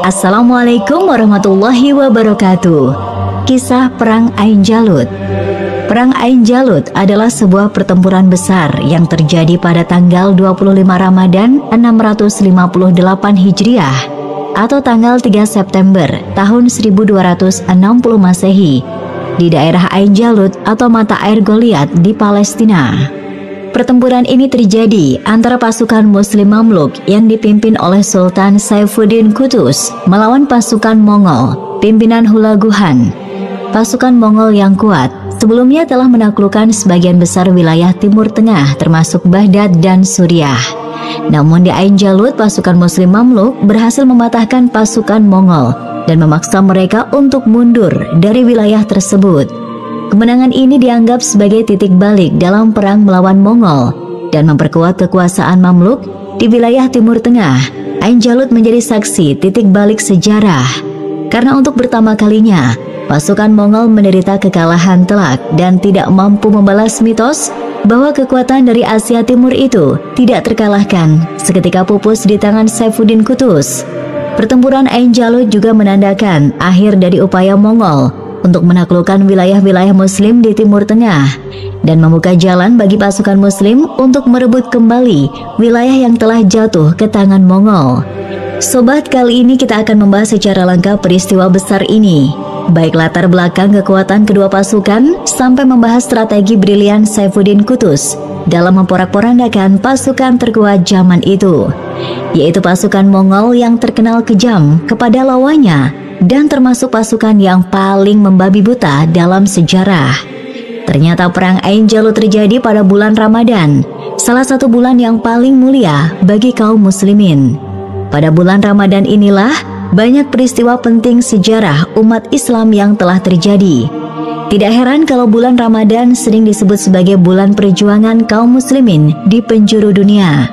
Assalamualaikum warahmatullahi wabarakatuh. Kisah Perang Ain Jalut. Perang Ain Jalut adalah sebuah pertempuran besar yang terjadi pada tanggal 25 Ramadan 658 Hijriah atau tanggal 3 September tahun 1260 Masehi di daerah Ain Jalut atau mata air Goliat di Palestina. Pertempuran ini terjadi antara pasukan Muslim Mamluk yang dipimpin oleh Sultan Saifuddin Qutuz melawan pasukan Mongol pimpinan Hulaguhan. Pasukan Mongol yang kuat sebelumnya telah menaklukkan sebagian besar wilayah Timur Tengah termasuk Baghdad dan Suriah. Namun di Ain Jalut pasukan Muslim Mamluk berhasil mematahkan pasukan Mongol dan memaksa mereka untuk mundur dari wilayah tersebut. Kemenangan ini dianggap sebagai titik balik dalam perang melawan Mongol dan memperkuat kekuasaan Mamluk di wilayah Timur Tengah. Ain Jalut menjadi saksi titik balik sejarah karena untuk pertama kalinya pasukan Mongol menderita kekalahan telak dan tidak mampu membalas mitos bahwa kekuatan dari Asia Timur itu tidak terkalahkan seketika pupus di tangan Saifuddin Qutuz. Pertempuran Ain Jalut juga menandakan akhir dari upaya Mongol untuk menaklukkan wilayah-wilayah Muslim di Timur Tengah dan membuka jalan bagi pasukan Muslim untuk merebut kembali wilayah yang telah jatuh ke tangan Mongol. Sobat, kali ini kita akan membahas secara lengkap peristiwa besar ini, baik latar belakang kekuatan kedua pasukan sampai membahas strategi brilian Saifuddin Qutuz dalam memporak-porandakan pasukan terkuat zaman itu, yaitu pasukan Mongol yang terkenal kejam kepada lawannya dan termasuk pasukan yang paling membabi buta dalam sejarah. Ternyata perang Ain Jalut terjadi pada bulan Ramadan, salah satu bulan yang paling mulia bagi kaum muslimin. Pada bulan Ramadan inilah banyak peristiwa penting sejarah umat Islam yang telah terjadi. Tidak heran kalau bulan Ramadan sering disebut sebagai bulan perjuangan kaum muslimin di penjuru dunia.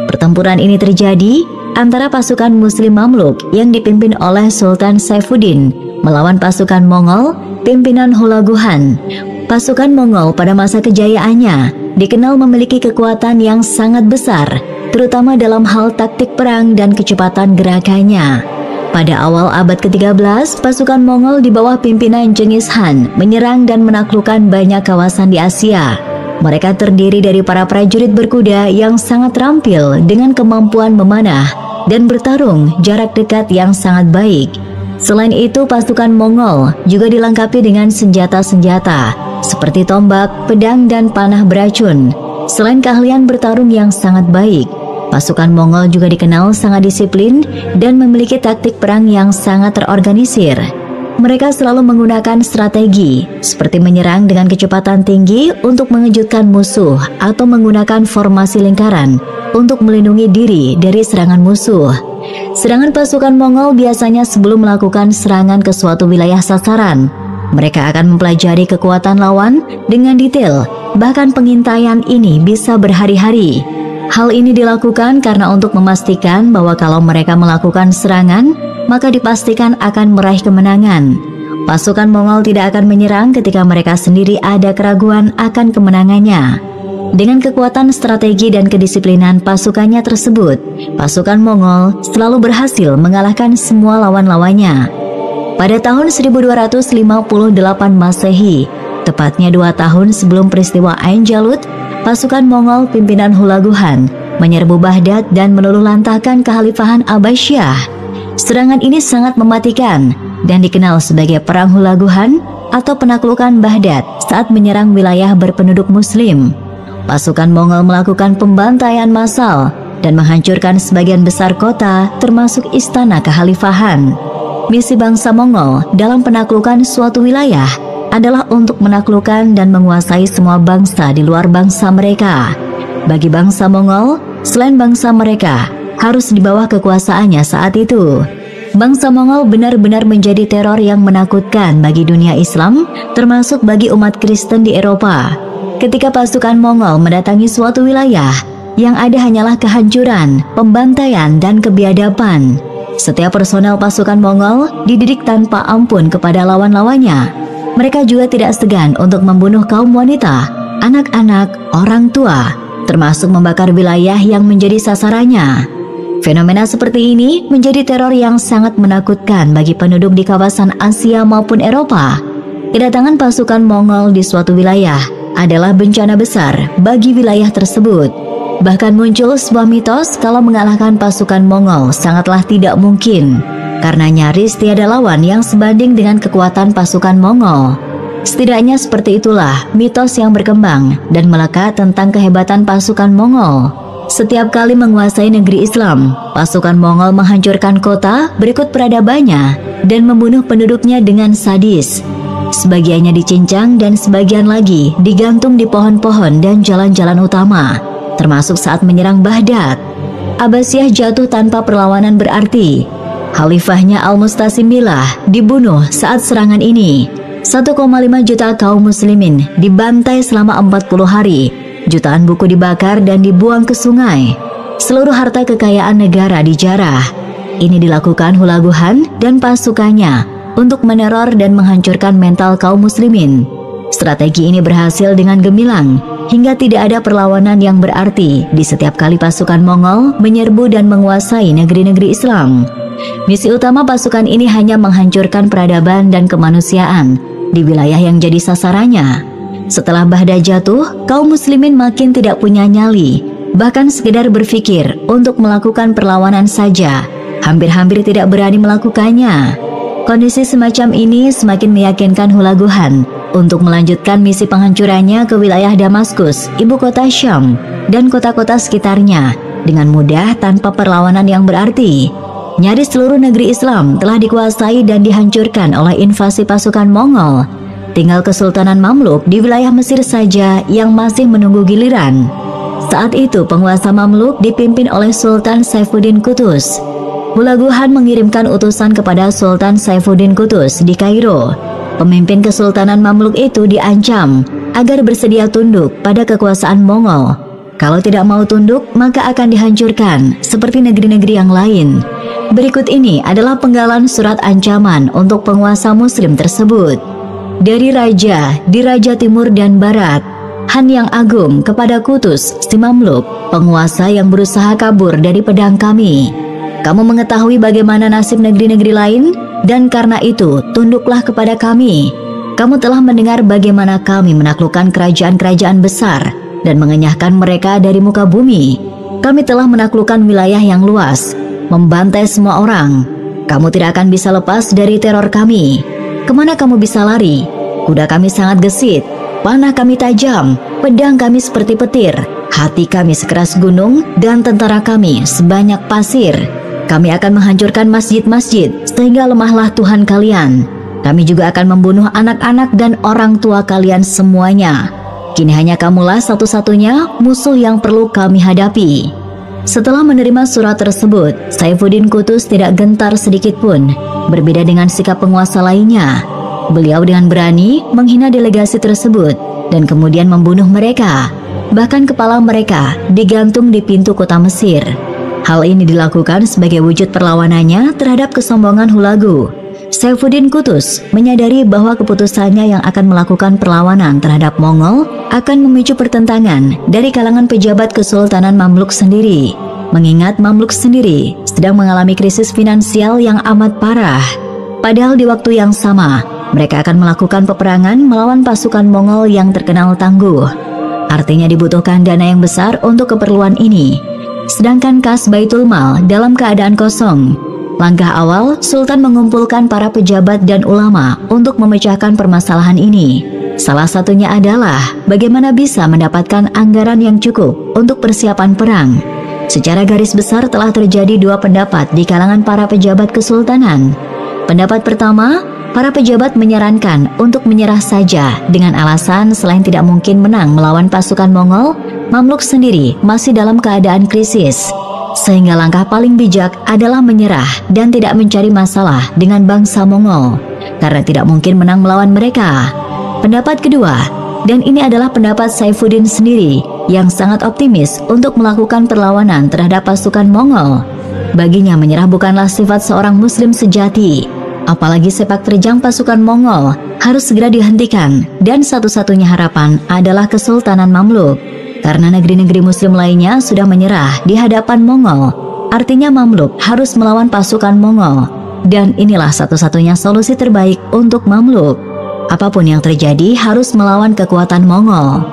Pertempuran ini terjadi antara pasukan Muslim Mamluk yang dipimpin oleh Sultan Saifuddin melawan pasukan Mongol pimpinan Hulaguhan. Pasukan Mongol pada masa kejayaannya dikenal memiliki kekuatan yang sangat besar, terutama dalam hal taktik perang dan kecepatan gerakannya. Pada awal abad ke-13, pasukan Mongol di bawah pimpinan Genghis Khan menyerang dan menaklukkan banyak kawasan di Asia. Mereka terdiri dari para prajurit berkuda yang sangat terampil dengan kemampuan memanah dan bertarung jarak dekat yang sangat baik. Selain itu, pasukan Mongol juga dilengkapi dengan senjata-senjata seperti tombak, pedang, dan panah beracun. Selain keahlian bertarung yang sangat baik, pasukan Mongol juga dikenal sangat disiplin dan memiliki taktik perang yang sangat terorganisir. Mereka selalu menggunakan strategi seperti menyerang dengan kecepatan tinggi untuk mengejutkan musuh atau menggunakan formasi lingkaran untuk melindungi diri dari serangan musuh. Sedangkan pasukan Mongol biasanya sebelum melakukan serangan ke suatu wilayah sasaran, mereka akan mempelajari kekuatan lawan dengan detail, bahkan pengintaian ini bisa berhari-hari. Hal ini dilakukan karena untuk memastikan bahwa kalau mereka melakukan serangan, maka dipastikan akan meraih kemenangan. Pasukan Mongol tidak akan menyerang ketika mereka sendiri ada keraguan akan kemenangannya. Dengan kekuatan strategi dan kedisiplinan pasukannya tersebut, pasukan Mongol selalu berhasil mengalahkan semua lawan-lawannya. Pada tahun 1258 Masehi, tepatnya 2 tahun sebelum peristiwa Ain Jalut, pasukan Mongol pimpinan Hulaguhan menyerbu Baghdad dan meluluhlantahkan kekhalifahan Abbasiyah. Serangan ini sangat mematikan dan dikenal sebagai Perang Hulaguhan atau penaklukan Baghdad saat menyerang wilayah berpenduduk Muslim. Pasukan Mongol melakukan pembantaian massal dan menghancurkan sebagian besar kota termasuk istana kekhalifahan. Misi bangsa Mongol dalam penaklukan suatu wilayah adalah untuk menaklukkan dan menguasai semua bangsa di luar bangsa mereka. Bagi bangsa Mongol, selain bangsa mereka harus di bawah kekuasaannya saat itu. Bangsa Mongol benar-benar menjadi teror yang menakutkan bagi dunia Islam, termasuk bagi umat Kristen di Eropa. Ketika pasukan Mongol mendatangi suatu wilayah, yang ada hanyalah kehancuran, pembantaian, dan kebiadaban. Setiap personel pasukan Mongol dididik tanpa ampun kepada lawan-lawannya. Mereka juga tidak segan untuk membunuh kaum wanita, anak-anak, orang tua, termasuk membakar wilayah yang menjadi sasarannya. Fenomena seperti ini menjadi teror yang sangat menakutkan bagi penduduk di kawasan Asia maupun Eropa. Kedatangan pasukan Mongol di suatu wilayah adalah bencana besar bagi wilayah tersebut. Bahkan muncul sebuah mitos kalau mengalahkan pasukan Mongol sangatlah tidak mungkin, karena nyaris tiada lawan yang sebanding dengan kekuatan pasukan Mongol. Setidaknya seperti itulah mitos yang berkembang dan melekat tentang kehebatan pasukan Mongol. Setiap kali menguasai negeri Islam, pasukan Mongol menghancurkan kota berikut peradabannya dan membunuh penduduknya dengan sadis. Sebagiannya dicincang dan sebagian lagi digantung di pohon-pohon dan jalan-jalan utama, termasuk saat menyerang Baghdad. Abbasiyah jatuh tanpa perlawanan berarti. Khalifahnya Al-Mustasim Billah dibunuh saat serangan ini. 1,5 juta kaum muslimin dibantai selama 40 hari. Jutaan buku dibakar dan dibuang ke sungai. Seluruh harta kekayaan negara dijarah. Ini dilakukan Hulaguhan dan pasukannya untuk meneror dan menghancurkan mental kaum muslimin. Strategi ini berhasil dengan gemilang hingga tidak ada perlawanan yang berarti di setiap kali pasukan Mongol menyerbu dan menguasai negeri-negeri Islam. Misi utama pasukan ini hanya menghancurkan peradaban dan kemanusiaan di wilayah yang jadi sasarannya. Setelah Baghdad jatuh, kaum muslimin makin tidak punya nyali, bahkan sekedar berpikir untuk melakukan perlawanan saja, hampir-hampir tidak berani melakukannya. Kondisi semacam ini semakin meyakinkan Hulaguhan untuk melanjutkan misi penghancurannya ke wilayah Damaskus, ibu kota Syam, dan kota-kota sekitarnya dengan mudah tanpa perlawanan yang berarti. Nyaris seluruh negeri Islam telah dikuasai dan dihancurkan oleh invasi pasukan Mongol. Tinggal Kesultanan Mamluk di wilayah Mesir saja yang masih menunggu giliran. Saat itu penguasa Mamluk dipimpin oleh Sultan Saifuddin Qutuz. Hulaguhan mengirimkan utusan kepada Sultan Saifuddin Qutuz di Kairo. Pemimpin Kesultanan Mamluk itu diancam agar bersedia tunduk pada kekuasaan Mongol. Kalau tidak mau tunduk, maka akan dihancurkan seperti negeri-negeri yang lain. Berikut ini adalah penggalan surat ancaman untuk penguasa muslim tersebut. Dari Raja di Raja Timur dan Barat, Han yang Agung kepada Qutuz si Mamluk, penguasa yang berusaha kabur dari pedang kami. Kamu mengetahui bagaimana nasib negeri-negeri lain, dan karena itu tunduklah kepada kami. Kamu telah mendengar bagaimana kami menaklukkan kerajaan-kerajaan besar dan mengenyahkan mereka dari muka bumi. Kami telah menaklukkan wilayah yang luas, membantai semua orang. Kamu tidak akan bisa lepas dari teror kami. Kemana kamu bisa lari? Kuda kami sangat gesit, panah kami tajam, pedang kami seperti petir, hati kami sekeras gunung, dan tentara kami sebanyak pasir. Kami akan menghancurkan masjid-masjid sehingga lemahlah Tuhan kalian. Kami juga akan membunuh anak-anak dan orang tua kalian semuanya. Kini hanya kamulah satu-satunya musuh yang perlu kami hadapi. Setelah menerima surat tersebut, Saifuddin Qutuz tidak gentar sedikit pun. Berbeda dengan sikap penguasa lainnya, beliau dengan berani menghina delegasi tersebut dan kemudian membunuh mereka. Bahkan kepala mereka digantung di pintu kota Mesir. Hal ini dilakukan sebagai wujud perlawanannya terhadap kesombongan Hulagu. Saifuddin Qutuz menyadari bahwa keputusannya yang akan melakukan perlawanan terhadap Mongol akan memicu pertentangan dari kalangan pejabat Kesultanan Mamluk sendiri. Mengingat Mamluk sendiri sedang mengalami krisis finansial yang amat parah. Padahal di waktu yang sama, mereka akan melakukan peperangan melawan pasukan Mongol yang terkenal tangguh. Artinya dibutuhkan dana yang besar untuk keperluan ini. Sedangkan kas Baitul Mal dalam keadaan kosong. Langkah awal, Sultan mengumpulkan para pejabat dan ulama untuk memecahkan permasalahan ini. Salah satunya adalah bagaimana bisa mendapatkan anggaran yang cukup untuk persiapan perang. Secara garis besar telah terjadi dua pendapat di kalangan para pejabat kesultanan. Pendapat pertama, para pejabat menyarankan untuk menyerah saja dengan alasan selain tidak mungkin menang melawan pasukan Mongol, Mamluk sendiri masih dalam keadaan krisis. Sehingga langkah paling bijak adalah menyerah dan tidak mencari masalah dengan bangsa Mongol, karena tidak mungkin menang melawan mereka. Pendapat kedua, dan ini adalah pendapat Saifuddin sendiri, yang sangat optimis untuk melakukan perlawanan terhadap pasukan Mongol. Baginya menyerah bukanlah sifat seorang muslim sejati, apalagi sepak terjang pasukan Mongol harus segera dihentikan, dan satu-satunya harapan adalah Kesultanan Mamluk. Karena negeri-negeri muslim lainnya sudah menyerah di hadapan Mongol, artinya Mamluk harus melawan pasukan Mongol. Dan inilah satu-satunya solusi terbaik untuk Mamluk. Apapun yang terjadi harus melawan kekuatan Mongol.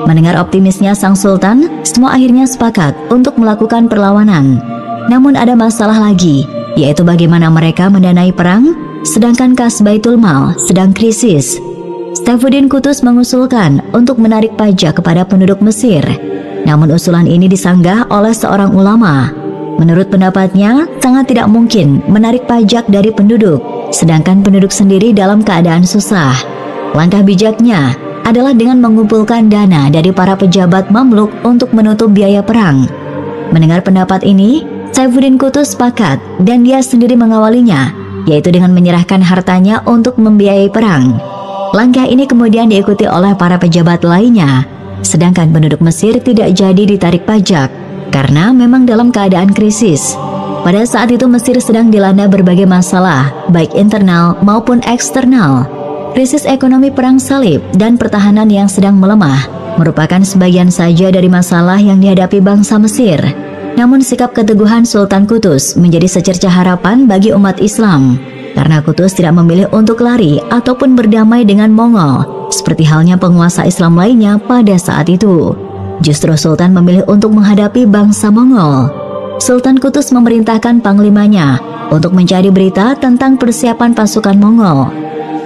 Mendengar optimisnya sang sultan, semua akhirnya sepakat untuk melakukan perlawanan. Namun ada masalah lagi, yaitu bagaimana mereka mendanai perang, sedangkan kas Baitul Mal sedang krisis. Saifuddin Qutuz mengusulkan untuk menarik pajak kepada penduduk Mesir. Namun usulan ini disanggah oleh seorang ulama. Menurut pendapatnya, sangat tidak mungkin menarik pajak dari penduduk, sedangkan penduduk sendiri dalam keadaan susah. Langkah bijaknya adalah dengan mengumpulkan dana dari para pejabat Mamluk untuk menutup biaya perang. Mendengar pendapat ini, Saifuddin Qutuz sepakat dan dia sendiri mengawalinya, yaitu dengan menyerahkan hartanya untuk membiayai perang. Langkah ini kemudian diikuti oleh para pejabat lainnya, sedangkan penduduk Mesir tidak jadi ditarik pajak karena memang dalam keadaan krisis. Pada saat itu Mesir sedang dilanda berbagai masalah, baik internal maupun eksternal. Krisis ekonomi perang salib dan pertahanan yang sedang melemah merupakan sebagian saja dari masalah yang dihadapi bangsa Mesir. Namun sikap keteguhan Sultan Qutuz menjadi secercah harapan bagi umat Islam, karena Qutuz tidak memilih untuk lari ataupun berdamai dengan Mongol, seperti halnya penguasa Islam lainnya pada saat itu. Justru Sultan memilih untuk menghadapi bangsa Mongol. Sultan Qutuz memerintahkan panglimanya untuk mencari berita tentang persiapan pasukan Mongol.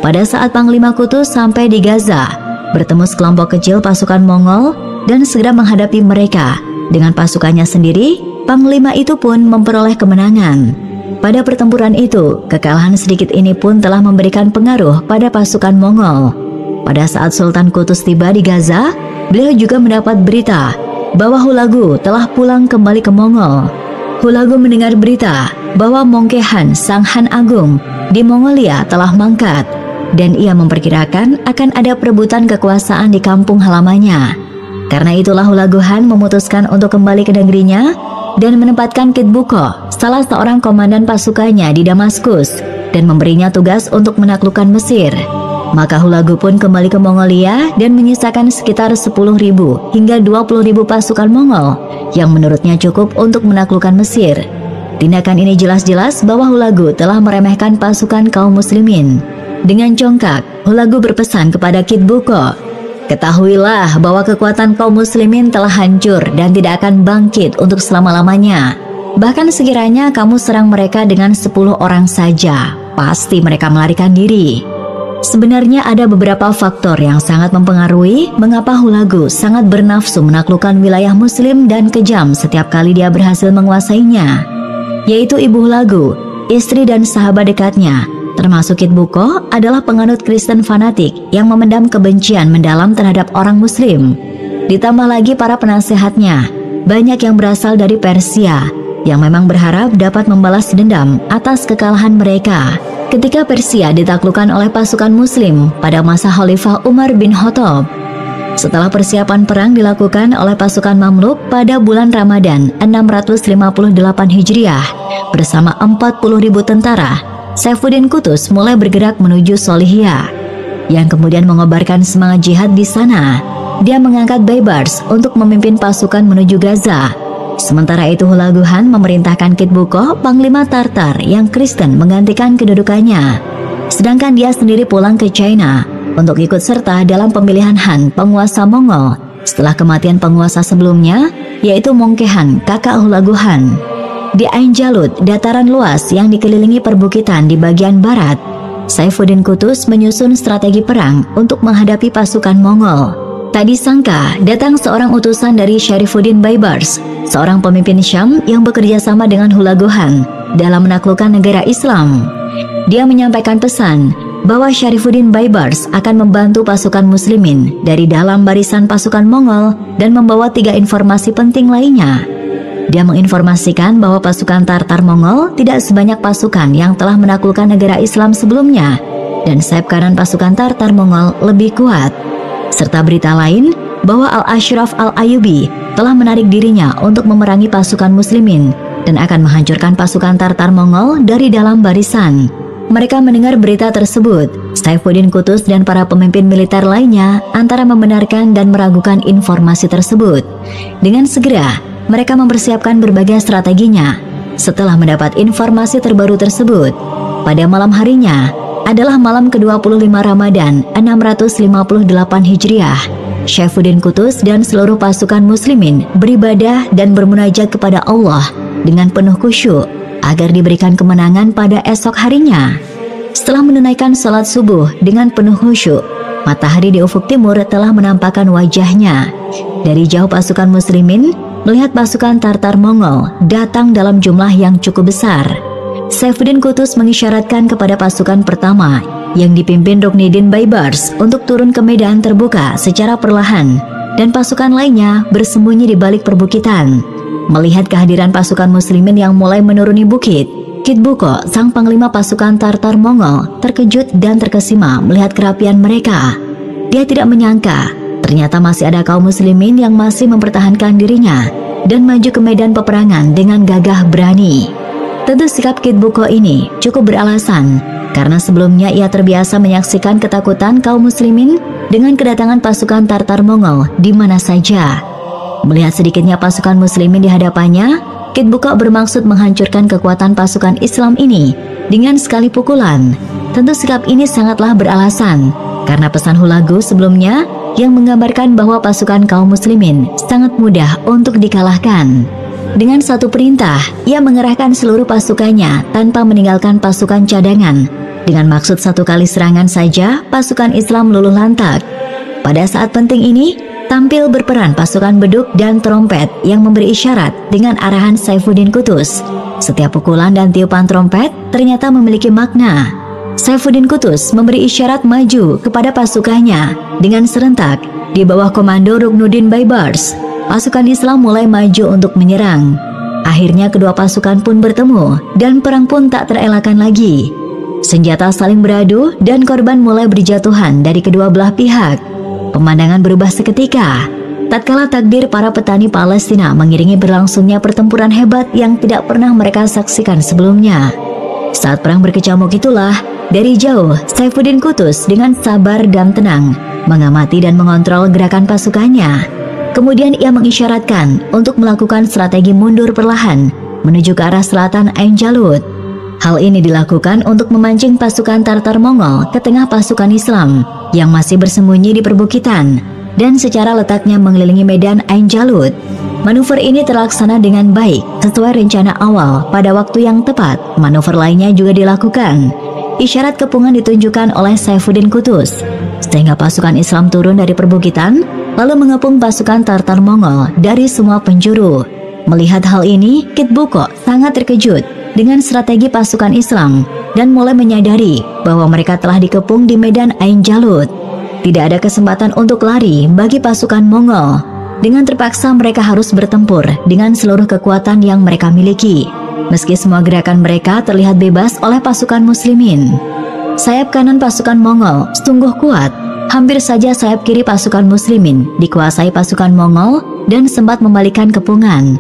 Pada saat Panglima Qutuz sampai di Gaza, bertemu sekelompok kecil pasukan Mongol dan segera menghadapi mereka. Dengan pasukannya sendiri, Panglima itu pun memperoleh kemenangan. Pada pertempuran itu, kekalahan sedikit ini pun telah memberikan pengaruh pada pasukan Mongol. Pada saat Sultan Qutuz tiba di Gaza, beliau juga mendapat berita bahwa Hulagu telah pulang kembali ke Mongol. Hulagu mendengar berita bahwa Mongkehan, sang Han Agung di Mongolia telah mangkat, dan ia memperkirakan akan ada perebutan kekuasaan di kampung halamannya. Karena itulah Hulagu Han memutuskan untuk kembali ke negerinya dan menempatkan Kit Buko, salah seorang komandan pasukannya di Damaskus, dan memberinya tugas untuk menaklukkan Mesir. Maka Hulagu pun kembali ke Mongolia dan menyisakan sekitar 10.000 hingga 20.000 pasukan Mongol yang menurutnya cukup untuk menaklukkan Mesir. Tindakan ini jelas-jelas bahwa Hulagu telah meremehkan pasukan kaum muslimin. Dengan congkak, Hulagu berpesan kepada Kit Buko, "Ketahuilah bahwa kekuatan kaum muslimin telah hancur dan tidak akan bangkit untuk selama-lamanya. Bahkan sekiranya kamu serang mereka dengan 10 orang saja, pasti mereka melarikan diri." Sebenarnya ada beberapa faktor yang sangat mempengaruhi mengapa Hulagu sangat bernafsu menaklukkan wilayah muslim dan kejam setiap kali dia berhasil menguasainya, yaitu ibu Hulagu, istri dan sahabat dekatnya, termasuk Kit Buko, adalah penganut Kristen fanatik yang memendam kebencian mendalam terhadap orang muslim. Ditambah lagi para penasehatnya, banyak yang berasal dari Persia, yang memang berharap dapat membalas dendam atas kekalahan mereka ketika Persia ditaklukkan oleh pasukan muslim pada masa Khalifah Umar bin Khattab. Setelah persiapan perang dilakukan oleh pasukan Mamluk pada bulan Ramadan 658 Hijriah bersama 40.000 tentara, Saifuddin Qutuz mulai bergerak menuju Solihya, yang kemudian mengobarkan semangat jihad di sana. Dia mengangkat Baybars untuk memimpin pasukan menuju Gaza. Sementara itu Hulagu Han memerintahkan Kit Buko, panglima Tartar yang Kristen, menggantikan kedudukannya. Sedangkan dia sendiri pulang ke China untuk ikut serta dalam pemilihan Han, penguasa Mongol, setelah kematian penguasa sebelumnya, yaitu Mongkehan, kakak Hulagu Han. Di Ain Jalut, dataran luas yang dikelilingi perbukitan di bagian barat, Saifuddin Qutuz menyusun strategi perang untuk menghadapi pasukan Mongol. Tak disangka, datang seorang utusan dari Syarifuddin Baybars, seorang pemimpin Syam yang bekerja sama dengan Hulagu Han dalam menaklukkan negara Islam. Dia menyampaikan pesan bahwa Syarifuddin Baybars akan membantu pasukan muslimin dari dalam barisan pasukan Mongol dan membawa 3 informasi penting lainnya. Dia menginformasikan bahwa pasukan Tartar Mongol tidak sebanyak pasukan yang telah menaklukkan negara Islam sebelumnya, dan sayap kanan pasukan Tartar Mongol lebih kuat. Serta berita lain bahwa Al-Ashraf Al-Ayubi telah menarik dirinya untuk memerangi pasukan muslimin dan akan menghancurkan pasukan Tartar Mongol dari dalam barisan. Mereka mendengar berita tersebut. Saifuddin Qutuz dan para pemimpin militer lainnya antara membenarkan dan meragukan informasi tersebut. Dengan segera, mereka mempersiapkan berbagai strateginya. Setelah mendapat informasi terbaru tersebut, pada malam harinya adalah malam ke-25 Ramadan 658 Hijriah, Syaifuddin Qutuz dan seluruh pasukan muslimin beribadah dan bermunajat kepada Allah dengan penuh khusyuk agar diberikan kemenangan pada esok harinya. Setelah menunaikan salat subuh dengan penuh khusyuk, matahari di ufuk timur telah menampakkan wajahnya. Dari jauh pasukan muslimin melihat pasukan Tartar Mongol datang dalam jumlah yang cukup besar. Syaifuddin Qutuz mengisyaratkan kepada pasukan pertama yang dipimpin Rukniddin Baibars untuk turun ke medan terbuka secara perlahan, dan pasukan lainnya bersembunyi di balik perbukitan. Melihat kehadiran pasukan muslimin yang mulai menuruni bukit, Kit Buko, sang panglima pasukan Tartar Mongol, terkejut dan terkesima melihat kerapian mereka. Dia tidak menyangka ternyata masih ada kaum muslimin yang masih mempertahankan dirinya dan maju ke medan peperangan dengan gagah berani. Tentu sikap Kit Buko ini cukup beralasan, karena sebelumnya ia terbiasa menyaksikan ketakutan kaum muslimin dengan kedatangan pasukan Tartar Mongol di mana saja. Melihat sedikitnya pasukan muslimin di hadapannya, Kit Buko bermaksud menghancurkan kekuatan pasukan Islam ini dengan sekali pukulan. Tentu sikap ini sangatlah beralasan, karena pesan Hulagu sebelumnya yang menggambarkan bahwa pasukan kaum muslimin sangat mudah untuk dikalahkan. Dengan satu perintah, ia mengerahkan seluruh pasukannya tanpa meninggalkan pasukan cadangan. Dengan maksud satu kali serangan saja, pasukan Islam luluh lantak. Pada saat penting ini, tampil berperan pasukan beduk dan trompet yang memberi isyarat dengan arahan Syaifuddin Qutuz. Setiap pukulan dan tiupan trompet ternyata memiliki makna. Syaifuddin Qutuz memberi isyarat maju kepada pasukannya dengan serentak di bawah komando Ruknuddin Baibars. Pasukan Islam mulai maju untuk menyerang. Akhirnya kedua pasukan pun bertemu dan perang pun tak terelakkan lagi. Senjata saling beradu dan korban mulai berjatuhan dari kedua belah pihak. Pemandangan berubah seketika tatkala takbir para petani Palestina mengiringi berlangsungnya pertempuran hebat yang tidak pernah mereka saksikan sebelumnya. Saat perang berkecamuk itulah, dari jauh Syaifuddin Qutuz dengan sabar dan tenang mengamati dan mengontrol gerakan pasukannya. Kemudian ia mengisyaratkan untuk melakukan strategi mundur perlahan menuju ke arah selatan Ain Jalut. Hal ini dilakukan untuk memancing pasukan Tartar Mongol ke tengah pasukan Islam yang masih bersembunyi di perbukitan dan secara letaknya mengelilingi medan Ain Jalut. Manuver ini terlaksana dengan baik sesuai rencana awal. Pada waktu yang tepat, manuver lainnya juga dilakukan. Isyarat kepungan ditunjukkan oleh Syaifuddin Qutuz sehingga pasukan Islam turun dari perbukitan lalu mengepung pasukan Tartar Mongol dari semua penjuru. Melihat hal ini, Kit Buko sangat terkejut dengan strategi pasukan Islam dan mulai menyadari bahwa mereka telah dikepung di medan Ain Jalut. Tidak ada kesempatan untuk lari bagi pasukan Mongol. Dengan terpaksa mereka harus bertempur dengan seluruh kekuatan yang mereka miliki. Meski semua gerakan mereka terlihat bebas oleh pasukan muslimin. Sayap kanan pasukan Mongol sungguh kuat. Hampir saja sayap kiri pasukan muslimin dikuasai pasukan Mongol dan sempat membalikkan kepungan.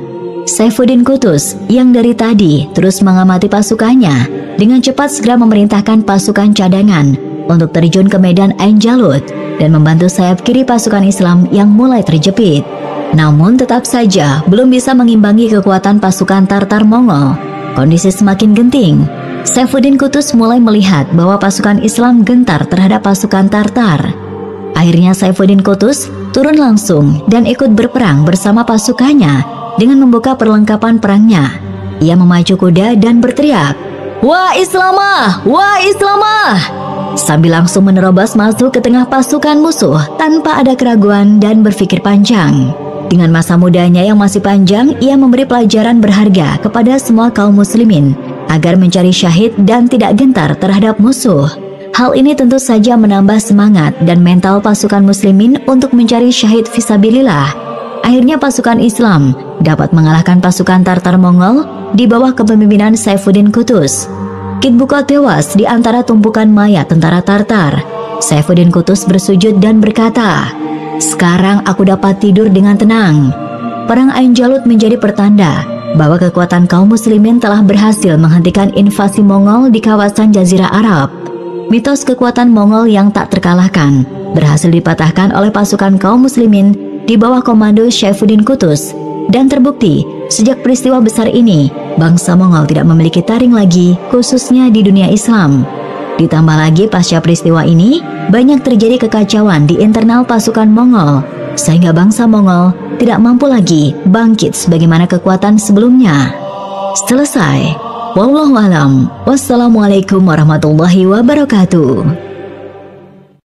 Syaifuddin Qutuz yang dari tadi terus mengamati pasukannya dengan cepat segera memerintahkan pasukan cadangan untuk terjun ke medan Ain Jalut dan membantu sayap kiri pasukan Islam yang mulai terjepit. Namun tetap saja belum bisa mengimbangi kekuatan pasukan Tartar Mongol. Kondisi semakin genting. Syaifuddin Qutuz mulai melihat bahwa pasukan Islam gentar terhadap pasukan Tartar. Akhirnya Syaifuddin Qutuz turun langsung dan ikut berperang bersama pasukannya dengan membuka perlengkapan perangnya. Ia memacu kuda dan berteriak, "Wah Islamah! Wah Islamah!" sambil langsung menerobos masuk ke tengah pasukan musuh tanpa ada keraguan dan berpikir panjang. Dengan masa mudanya yang masih panjang, ia memberi pelajaran berharga kepada semua kaum muslimin agar mencari syahid dan tidak gentar terhadap musuh. Hal ini tentu saja menambah semangat dan mental pasukan muslimin untuk mencari syahid fisabilillah. Akhirnya pasukan Islam dapat mengalahkan pasukan Tartar Mongol di bawah kepemimpinan Syaifuddin Qutuz. Kit Buko tewas di antara tumpukan mayat tentara Tartar. Syaifuddin Qutuz bersujud dan berkata, "Sekarang aku dapat tidur dengan tenang." Perang Ain Jalut menjadi pertanda bahwa kekuatan kaum muslimin telah berhasil menghentikan invasi Mongol di kawasan Jazirah Arab. Mitos kekuatan Mongol yang tak terkalahkan berhasil dipatahkan oleh pasukan kaum muslimin di bawah komando Syaifuddin Qutuz. Dan terbukti, sejak peristiwa besar ini, bangsa Mongol tidak memiliki taring lagi, khususnya di dunia Islam. Ditambah lagi pasca peristiwa ini, banyak terjadi kekacauan di internal pasukan Mongol, sehingga bangsa Mongol tidak mampu lagi bangkit sebagaimana kekuatan sebelumnya. Selesai. Wallahu a'lam. Wassalamualaikum warahmatullahi wabarakatuh.